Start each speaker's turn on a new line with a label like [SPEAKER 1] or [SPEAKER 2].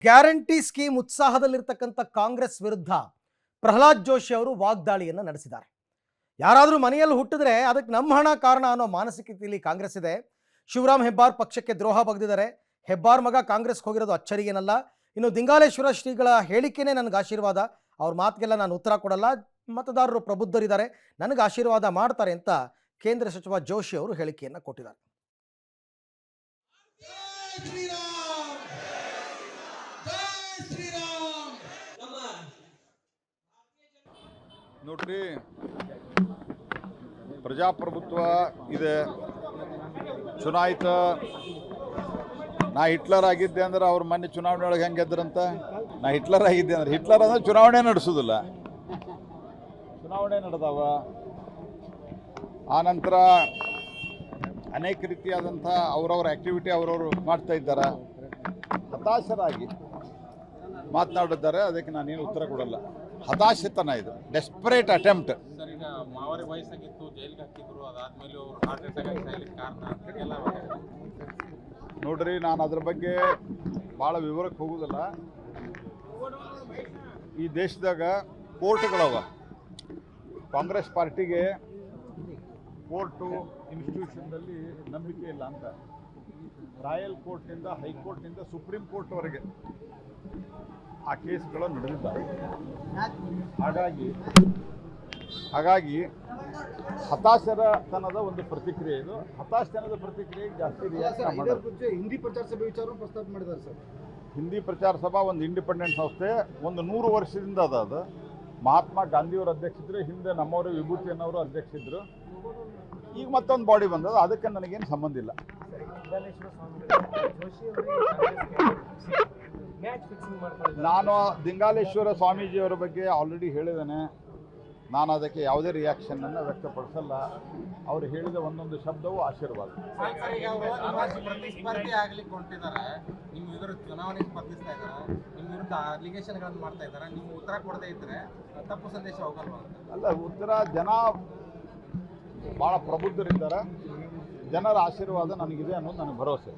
[SPEAKER 1] Guarantee scheme ಉತ್ಸಾಹದಲ್ಲಿರ್ತಕ್ಕಂಥ Congress ವಿರುದ್ಧ ಪ್ರಹ್ಲಾದ್ ಜೋಶಿ ಅವರು ವಾಗ್ದಾಳಿಯನ್ನು ನಡೆಸಿದ್ದಾರೆ. ಯಾರಾದರೂ ಮನೆಯಲ್ಲಿ ಹುಟ್ಟಿದ್ರೆ ಅದಕ್ಕೆ ನಮ್ಮ ಹಣ ಕಾರಣ ಅನ್ನೋ ಮಾನಸಿಕತೆಯಲ್ಲಿ ಕಾಂಗ್ರೆಸ್ ಇದೆ. ಶಿವರಾಮ್ ಹೆಬ್ಬಾರ್ ಪಕ್ಷಕ್ಕೆ ದ್ರೋಹ ಬಗೆದಿದ್ದಾರೆ. ಹೆಬ್ಬಾರ್ ಮಗ ಕಾಂಗ್ರೆಸ್ಗೆ ಹೋಗಿರೋದು ಅಚ್ಚರಿಗೇನಲ್ಲ. ಇನ್ನು ದಿಂಗಾಲೇಶ್ವರ ಶ್ರೀಗಳ ಹೇಳಿಕೆನೇ ನನಗೆ ಆಶೀರ್ವಾದ, ಅವ್ರ ಮಾತಿಗೆಲ್ಲ ನಾನು ಉತ್ತರ ಕೊಡಲ್ಲ, ಮತದಾರರು ಪ್ರಬುದ್ಧರಿದ್ದಾರೆ, ನನಗೆ ಆಶೀರ್ವಾದ ಮಾಡ್ತಾರೆ ಅಂತ ಕೇಂದ್ರ ಸಚಿವ ಜೋಶಿ ಅವರು ಹೇಳಿಕೆಯನ್ನು ಕೊಟ್ಟಿದ್ದಾರೆ.
[SPEAKER 2] ನೋಡ್ರಿ, ಪ್ರಜಾಪ್ರಭುತ್ವ ಇದೆ, ಚುನಾಯಿತ. ನಾ ಹಿಟ್ಲರ್ ಆಗಿದ್ದೆ ಅಂದ್ರೆ ಅವ್ರ ಮೊನ್ನೆ ಚುನಾವಣೆ ಒಳಗೆ ಹೆಂಗೆ ಗೆದ್ದರಂತ. ನಾ ಹಿಟ್ಲರ್ ಆಗಿದ್ದೆ ಅಂದ್ರೆ ಹಿಟ್ಲರ್ ಅಂದ್ರೆ ಚುನಾವಣೆ ನಡೆಸೋದಿಲ್ಲ, ಚುನಾವಣೆ ನಡೆದವ. ಆನಂತರ ಅನೇಕ ರೀತಿಯಾದಂಥ ಅವ್ರವ್ರ ಆ್ಯಕ್ಟಿವಿಟಿ ಅವ್ರವ್ರು ಮಾಡ್ತಾ ಇದ್ದಾರೆ. ಹತಾಶರಾಗಿ ಮಾತನಾಡಿದ್ದಾರೆ, ಅದಕ್ಕೆ ನಾನೇನು ಉತ್ತರ ಕೊಡಲ್ಲ. ಹತಾಶತನ ಇದು, ಡೆಸ್ಪರೇಟ್ ಅಟೆಂಪ್ಟ್.
[SPEAKER 3] ಸರ್, ಈಗ ಮಾವರಿ ವಯಸ್ಸಾಗಿತ್ತು, ಜೈಲಿಗೆ ಹಾಕಿದ್ರು, ಅದಾದ್ಮೇಲೆ ಅವರು ಹಾರ್ಟ್ ಅಟ್ಯಾಕ್ ಆಗಿ ಕಾರಣ.
[SPEAKER 2] ನೋಡ್ರಿ, ನಾನು ಅದ್ರ ಬಗ್ಗೆ ಭಾಳ ವಿವರಕ್ಕೆ ಹೋಗೋದಿಲ್ಲ. ಈ ದೇಶದಾಗ ಕೋರ್ಟ್ಗಳವ. ಕಾಂಗ್ರೆಸ್ ಪಾರ್ಟಿಗೆ ಕೋರ್ಟು ಇನ್ಸ್ಟಿಟ್ಯೂಷನ್ದಲ್ಲಿ ನಂಬಿಕೆ ಇಲ್ಲ ಅಂತ. ರಾಯಲ್ ಕೋರ್ಟ್ನಿಂದ, ಹೈಕೋರ್ಟ್ನಿಂದ ಸುಪ್ರೀಂ ಕೋರ್ಟ್ವರೆಗೆ ಆ ಕೇಸ್ಗಳು ನಡೆದಿದ್ದಾವೆ. ಹಾಗಾಗಿ ಹತಾಶತನದ ಒಂದು ಪ್ರತಿಕ್ರಿಯೆ ಇದು. ಹತಾಶತನದ ಪ್ರತಿಕ್ರಿಯೆಗೆ ಜಾಸ್ತಿ
[SPEAKER 4] ಹಿಂದಿ ಪ್ರಚಾರ ಸಭೆ ವಿಚಾರ ಪ್ರಸ್ತಾಪ ಮಾಡಿದ್ದಾರೆ ಸರ್.
[SPEAKER 2] ಹಿಂದಿ ಪ್ರಚಾರ ಸಭಾ ಒಂದು ಇಂಡಿಪೆಂಡೆಂಟ್ ಸಂಸ್ಥೆ, ಒಂದು 100 ವರ್ಷದಿಂದ ಅದು. ಮಹಾತ್ಮ ಗಾಂಧಿಯವರು ಅಧ್ಯಕ್ಷಿದ್ರು, ಹಿಂದೆ ನಮ್ಮವರು ವಿಭೂತಿಯನ್ನವರು ಅಧ್ಯಕ್ಷಿದ್ರು. ಈಗ ಮತ್ತೊಂದು ಬಾಡಿ ಬಂದದ, ಅದಕ್ಕೆ ನನಗೇನು ಸಂಬಂಧ ಇಲ್ಲ. ನಾನು ದಿಂಗಾಲೇಶ್ವರ ಸ್ವಾಮೀಜಿಯವರ ಬಗ್ಗೆ ಆಲ್ರೆಡಿ ಹೇಳಿದ್ದೇನೆ. ನಾನು ಅದಕ್ಕೆ ಯಾವುದೇ ರಿಯಾಕ್ಷನನ್ನು ವ್ಯಕ್ತಪಡಿಸಲ್ಲ. ಅವರು ಹೇಳಿದ ಒಂದೊಂದು ಶಬ್ದವು ಆಶೀರ್ವಾದ.
[SPEAKER 3] ಪ್ರತಿಸ್ಪರ್ಧಿ ಆಗ್ಲಿಕ್ಕೆ ಹೊಂಟಿದ್ದಾರೆ, ನಿಮ್ಮ ವಿರುದ್ಧ ಚುನಾವಣೆ ಸ್ಪರ್ಧಿಸ್ತಾ ಇದ್ದಾರೆ, ನಿಮ್ಮ ವಿರುದ್ಧ ಅಲಿಗೇಷನ್ಗಳನ್ನು ಮಾಡ್ತಾ ಇದ್ದಾರೆ. ನೀವು ಉತ್ತರ ಕೊಡದೇ ಇದ್ರೆ ತಪ್ಪು ಸಂದೇಶ ಹೋಗಲ್ವಾ?
[SPEAKER 2] ಅಲ್ಲ, ಉತ್ತರ ಜನ ಭಾಳ ಪ್ರಬುದ್ಧರಿದ್ದಾರೆ. ಜನರ ಆಶೀರ್ವಾದ ನನಗಿದೆ ಅನ್ನೋದು ನನಗೆ ಭರವಸೆ.